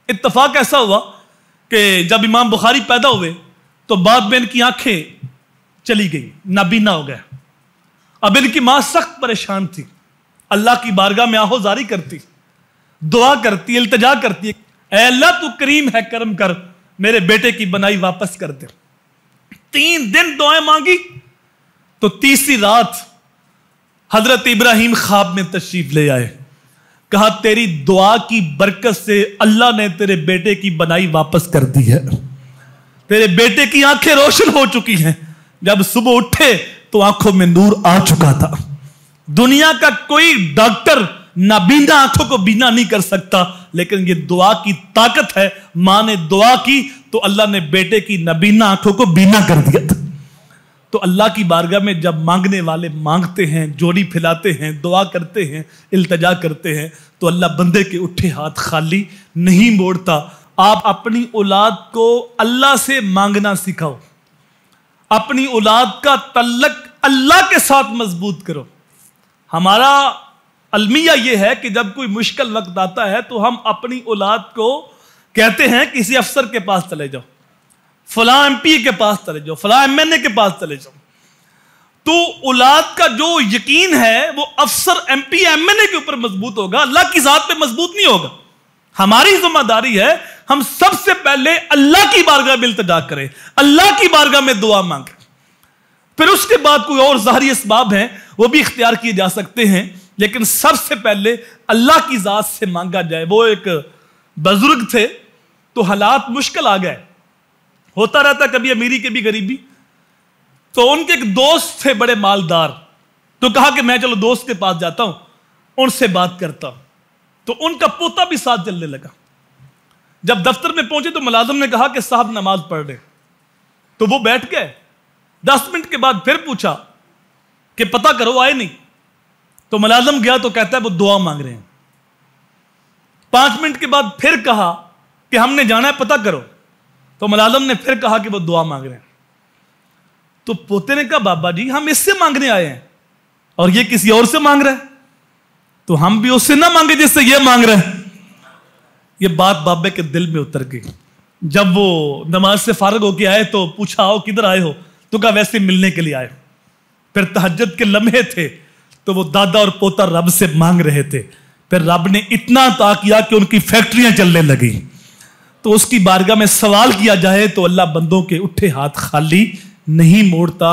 اتفاق ایسا ہوا کہ جب امام بخاری پیدا ہوئے تو بعد میں ان کی آنکھیں چلی گئی، نابینا ہو گیا۔ اب ان کی ماں سخت پریشان تھی، اللہ کی بارگاہ میں آہوزاری کرتی، دعا کرتی، التجا کرتی، اے اللہ تو کریم ہے، کرم کر، میرے بیٹے کی بنائی واپس کر دے۔ 3 دن دعائیں مانگی تو تیسری رات حضرت ابراہیم خواب میں تشریف لے آئے، کہا تیری دعا کی برکت سے اللہ نے تیرے بیٹے کی بنائی واپس کر دی ہے، تیرے بیٹے کی آنکھیں روشن ہو چکی ہیں۔ جب صبح اٹھے تو آنکھوں میں نور آ چکا تھا۔ دنیا کا کوئی ڈاکٹر نابینا آنکھوں کو بینا نہیں کر سکتا، لیکن یہ دعا کی طاقت ہے۔ ماں نے دعا کی تو اللہ نے بیٹے کی نابینا آنکھوں کو بینا کر دیا تھا۔ تو اللہ کی بارگاہ میں جب مانگنے والے مانگتے ہیں، جوڑی پھیلاتے ہیں، دعا کرتے ہیں، التجا کرتے ہیں، تو اللہ بندے کے اٹھے ہاتھ خالی نہیں موڑتا۔ آپ اپنی اولاد کو اللہ سے مانگنا سکھاؤ، اپنی اولاد کا تعلق اللہ کے ساتھ مضبوط کرو۔ ہمارا المیہ یہ ہے کہ جب کوئی مشکل وقت آتا ہے تو ہم اپنی اولاد کو کہتے ہیں کسی افسر کے پاس چلے جاؤ، فلاں ایم پی کے پاس چلے جاؤ، فلاں ایم این اے کے پاس چلے جاؤ۔ تو اولاد کا جو یقین ہے وہ افسر، ایم پی، ایم این اے کے اوپر مضبوط ہوگا، اللہ کی ذات پہ مضبوط نہیں ہوگا۔ ہماری ذمہ داری ہے ہم سب سے پہلے اللہ کی بارگاہ میں التجا کریں، اللہ کی بارگاہ میں دعا مانگیں، پھر اس کے بعد کوئی اور ظاہری اسباب ہیں وہ بھی اختیار کیے جا سکتے ہیں، لیکن سب سے پہلے اللہ کی ذات سے مانگا جائے۔ وہ ایک بزرگ تھے تو حالات مشکل آ گئے، ہوتا رہتا کبھی امیری کبھی غریبی۔ تو ان کے ایک دوست تھے بڑے مالدار، تو کہا کہ میں چلو دوست کے پاس جاتا ہوں، ان سے بات کرتا ہوں۔ تو ان کا پوتا بھی ساتھ چلنے لگا۔ جب دفتر میں پہنچے تو ملازم نے کہا کہ صاحب نماز پڑھ رہے، تو وہ بیٹھ گئے۔ 10 منٹ کے بعد پھر پوچھا کہ پتہ کرو آئے نہیں، تو ملازم گیا تو کہتا ہے وہ دعا مانگ رہے ہیں۔ 5 منٹ کے بعد پھر کہا کہ ہم نے جانا ہے، پتہ کرو، تو ملازم نے پھر کہا کہ وہ دعا مانگ رہے ہیں۔ تو پوتے نے کہا بابا جی ہم اس سے مانگنے آئے ہیں اور یہ کسی اور سے مانگ رہے ہیں، تو ہم بھی اس سے نہ مانگے جس سے یہ مانگ رہے ہیں۔ یہ بات بابے کے دل میں اتر گئی۔ جب وہ نماز سے فارغ ہو کے آئے تو پوچھا آؤ کدھر آئے ہو، تو کہا ویسے ملنے کے لیے آئے۔ پھر تہجد کے لمحے تھے تو وہ دادا اور پوتا رب سے مانگ رہے تھے، پھر رب نے اتنا عطا کیا کہ ان کی فیکٹریاں چلنے لگی۔ تو اس کی بارگاہ میں سوال کیا جائے تو اللہ بندوں کے اٹھے ہاتھ خالی نہیں موڑتا۔